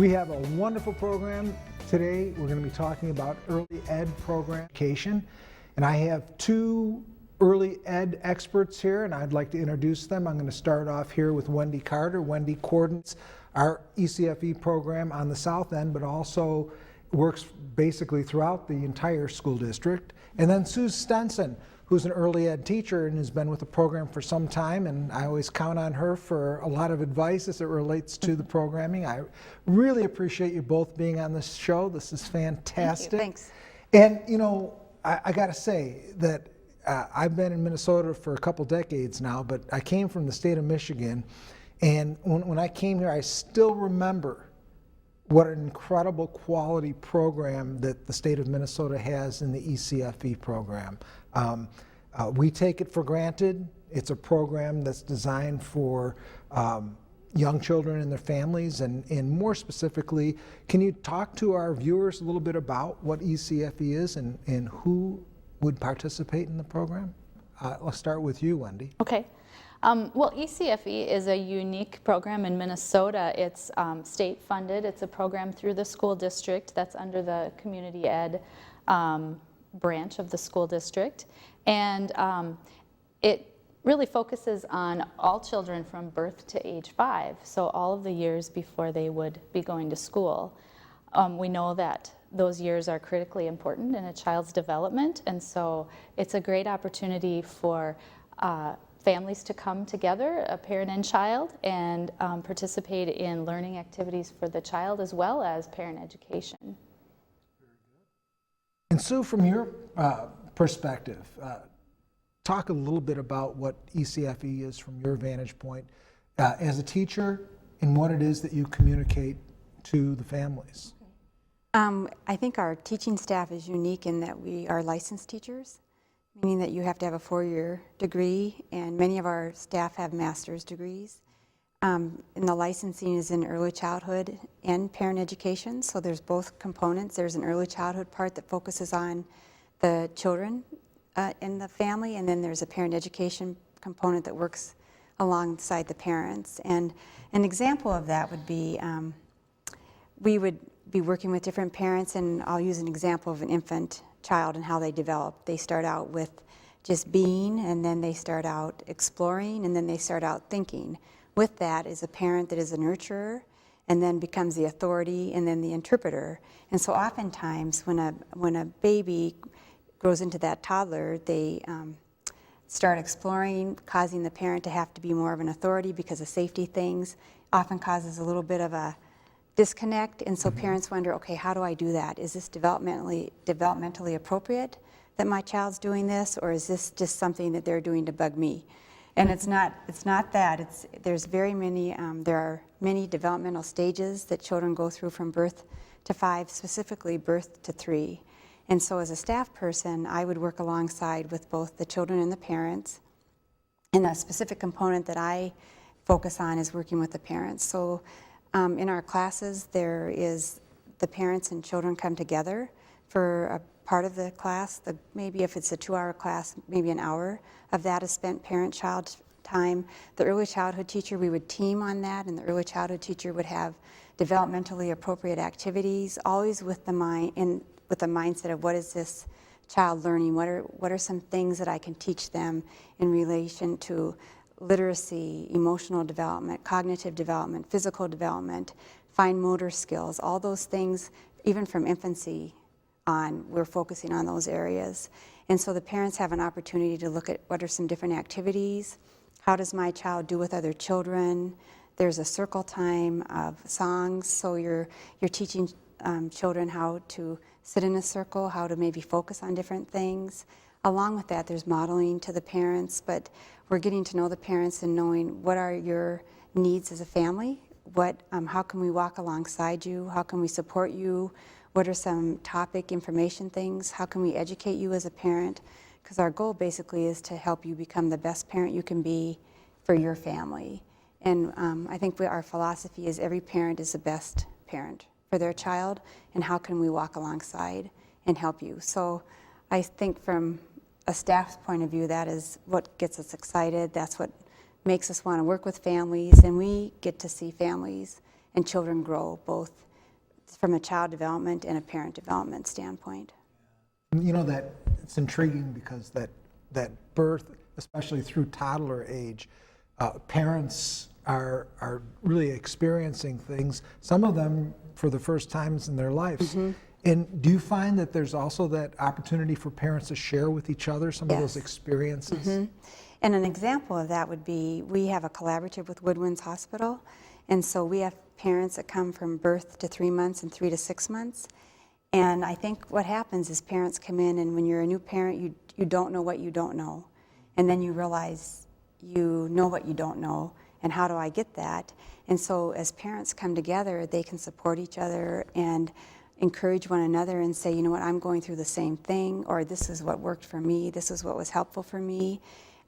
We have a wonderful program today. We're going to be talking about early ed program education, and I have two early ed experts here, and I'd like to introduce them. I'm going to start off here with Wendy Carter. Wendy coordinates our ECFE program on the south end, but also works basically throughout the entire school district. And then Sue Stenson, who's an early ed teacher and has been with the program for some time, and I always count on her for a lot of advice as it relates to the programming. I really appreciate you both being on this show. This is fantastic. Thank you. Thanks. And you know, I gotta say that I've been in Minnesota for a couple decades now, but I came from the state of Michigan, and when I came here, I still remember what an incredible quality program that the state of Minnesota has in the ECFE program. We take it for granted. It's a program that's designed for young children and their families, and more specifically, can you talk to our viewers a little bit about what ECFE is and who would participate in the program? Let's start with you, Wendy. Okay. Well, ECFE is a unique program in Minnesota. It's state funded. It's a program through the school district that's under the community ed branch of the school district. And it really focuses on all children from birth to age 5, so all of the years before they would be going to school. We know that those years are critically important in a child's development, and so it's a great opportunity for families to come together, a parent and child, and participate in learning activities for the child as well as parent education. And Sue, from your perspective, talk a little bit about what ECFE is from your vantage point as a teacher and what it is that you communicate to the families. I think our teaching staff is unique in that we are licensed teachers, meaning that you have to have a 4-year degree, and many of our staff have master's degrees. And the licensing is in early childhood and parent education, so there's both components. There's an early childhood part that focuses on the children in the family, and then there's a parent education component that works alongside the parents. And an example of that would be, we would be working with different parents, and I'll use an example of an infant child and how they develop. They start out with just being, and then they start out exploring, and then they start out thinking. With that is a parent that is a nurturer, and then becomes the authority, and then the interpreter. And so oftentimes when a baby grows into that toddler, they start exploring, causing the parent to have to be more of an authority because of safety things, often causes a little bit of a disconnect, and so parents wonder, okay, how do I do that? Is this developmentally appropriate that my child's doing this, or is this just something that they're doing to bug me? And it's not that. There's very many, there are many developmental stages that children go through from birth to 5, specifically birth to 3. And so as a staff person, I would work alongside with both the children and the parents. And the specific component that I focus on is working with the parents. So in our classes, there is the parents and children come together for a part of the class. Maybe if it's a 2-hour class, maybe an hour of that is spent parent-child time. The early childhood teacher, we would team on that, and the early childhood teacher would have developmentally appropriate activities, always with the mindset of what is this child learning? What are some things that I can teach them in relation to literacy, emotional development, cognitive development, physical development, fine motor skills, all those things, even from infancy on, we're focusing on those areas. And so the parents have an opportunity to look at what are some different activities, how does my child do with other children. There's a circle time of songs, so you're teaching children how to sit in a circle, how to maybe focus on different things. Along with that, there's modeling to the parents, but we're getting to know the parents and knowing what are your needs as a family, how can we walk alongside you, how can we support you, what are some topic information things, how can we educate you as a parent, because our goal basically is to help you become the best parent you can be for your family. And I think our philosophy is every parent is the best parent for their child, and how can we walk alongside and help you. So I think from a staff's point of view, that is what gets us excited. That's what makes us want to work with families, and we get to see families and children grow both from a child development and a parent development standpoint. You know, that it's intriguing because that birth, especially through toddler age, parents are really experiencing things, some of them for the first times in their lives. And do you find that there's also that opportunity for parents to share with each other some of those experiences? And an example of that would be, we have a collaborative with Woodwinds Hospital, and so we have parents that come from birth to 3 months and 3 to 6 months. And I think what happens is parents come in, and when you're a new parent, you don't know what you don't know. And then you realize you know what you don't know, and how do I get that? And so as parents come together, they can support each other and encourage one another and say, you know what, I'm going through the same thing, or this is what worked for me, this is what was helpful for me.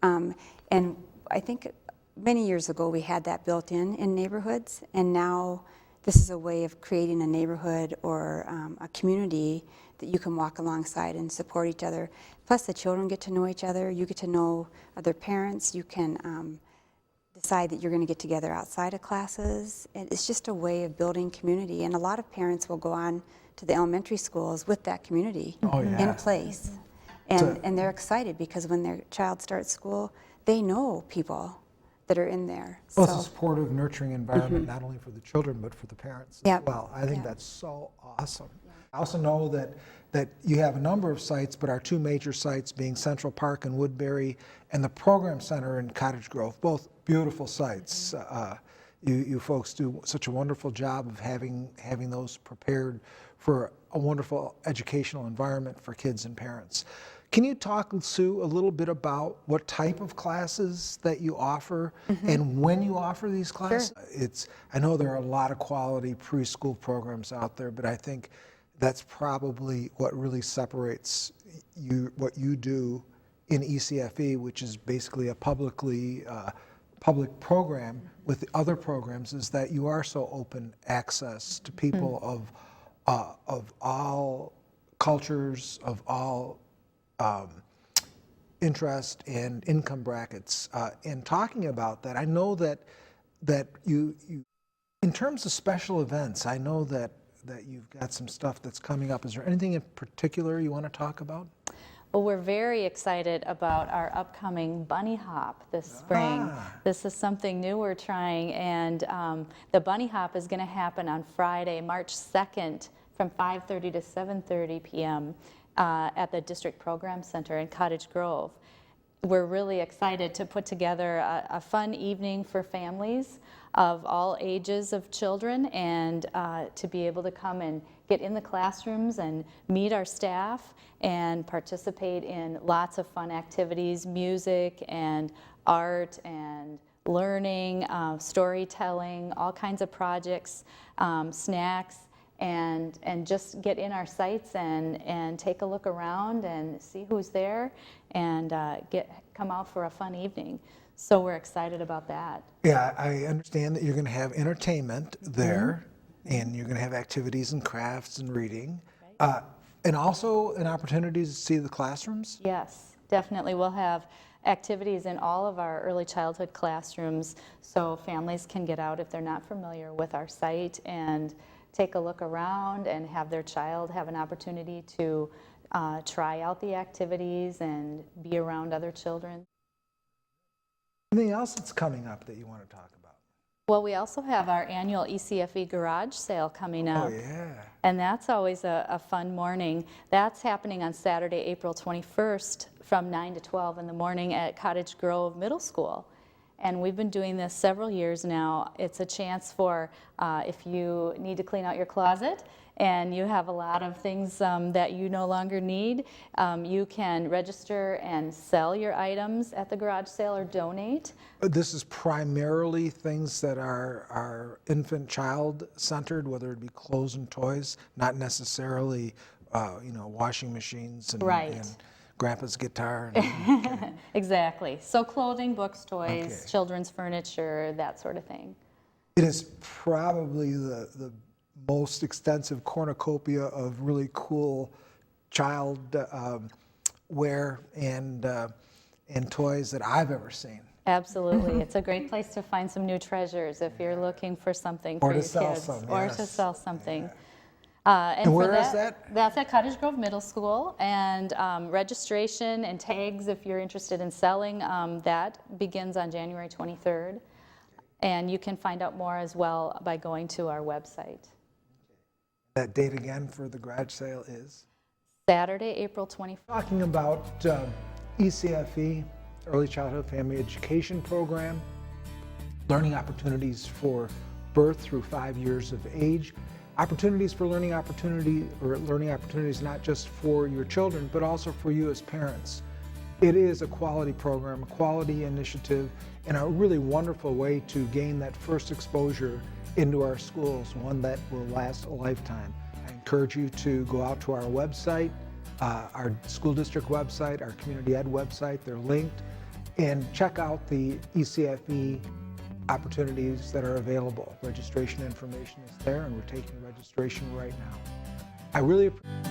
And I think many years ago we had that built in neighborhoods, and now this is a way of creating a neighborhood or a community that you can walk alongside and support each other. Plus the children get to know each other, you get to know other parents, you can decide that you're going to get together outside of classes. And it's just a way of building community, and a lot of parents will go on to the elementary schools with that community in place. And they're excited because when their child starts school, they know people that are in there. Well, it's a supportive, nurturing environment, not only for the children, but for the parents as well. I think that's so awesome. I also know that you have a number of sites, but our two major sites being Central Park in Woodbury and the Program Center in Cottage Grove, both beautiful sites. You folks do such a wonderful job of having those prepared for a wonderful educational environment for kids and parents. Can you talk, Sue, a little bit about what type of classes that you offer and when you offer these classes? Sure. I know there are a lot of quality preschool programs out there, but I think that's probably what really separates what you do in ECFE, which is basically a public program with the other programs, is that you are so open access to people of all cultures, of all interest and income brackets. In talking about that, I know that you, in terms of special events, I know that you've got some stuff that's coming up. Is there anything in particular you want to talk about? Well, we're very excited about our upcoming Bunny Hop this spring. This is something new we're trying, and the Bunny Hop is going to happen on Friday, March 2nd from 5:30 to 7:30 p.m. At the District Program Center in Cottage Grove. We're really excited to put together a fun evening for families of all ages of children, and to be able to come and get in the classrooms and meet our staff and participate in lots of fun activities, music and art and learning, storytelling, all kinds of projects, snacks, and just get in our sites and take a look around and see who's there and come out for a fun evening. So we're excited about that. Yeah, I understand that you're going to have entertainment there, and you're going to have activities and crafts and reading, and also an opportunity to see the classrooms? Yes, definitely. We'll have activities in all of our early childhood classrooms so families can get out if they're not familiar with our site and take a look around and have their child have an opportunity to try out the activities and be around other children. Anything else that's coming up that you want to talk about? Well, we also have our annual ECFE garage sale coming up. Oh, yeah. And that's always a fun morning. That's happening on Saturday, April 21st from 9 to 12 in the morning at Cottage Grove Middle School. And we've been doing this several years now. It's a chance for if you need to clean out your closet and you have a lot of things that you no longer need, you can register and sell your items at the garage sale or donate. This is primarily things that are infant child centered, whether it be clothes and toys, not necessarily washing machines and Grandpa's guitar. Exactly. So clothing, books, toys, children's furniture, that sort of thing. It is probably the most extensive cornucopia of really cool child wear and toys that I've ever seen. Absolutely. It's a great place to find some new treasures if you're looking for something for your kids. Or to sell some, Or to sell something. Yeah. And And for where is that? That's at Cottage Grove Middle School, and registration and tags, if you're interested in selling, that begins on January 23rd. And you can find out more as well by going to our website. That date again for the garage sale is? Saturday, April 24th. Talking about ECFE, Early Childhood Family Education Program, learning opportunities for birth through 5 years of age, opportunities for learning opportunities not just for your children, but also for you as parents. It is a quality program, a quality initiative, and a really wonderful way to gain that first exposure into our schools, one that will last a lifetime. I encourage you to go out to our website, our school district website, our community ed website, they're linked, and check out the ECFE opportunities that are available. Registration information is there, and we're taking registration right now. I really appreciate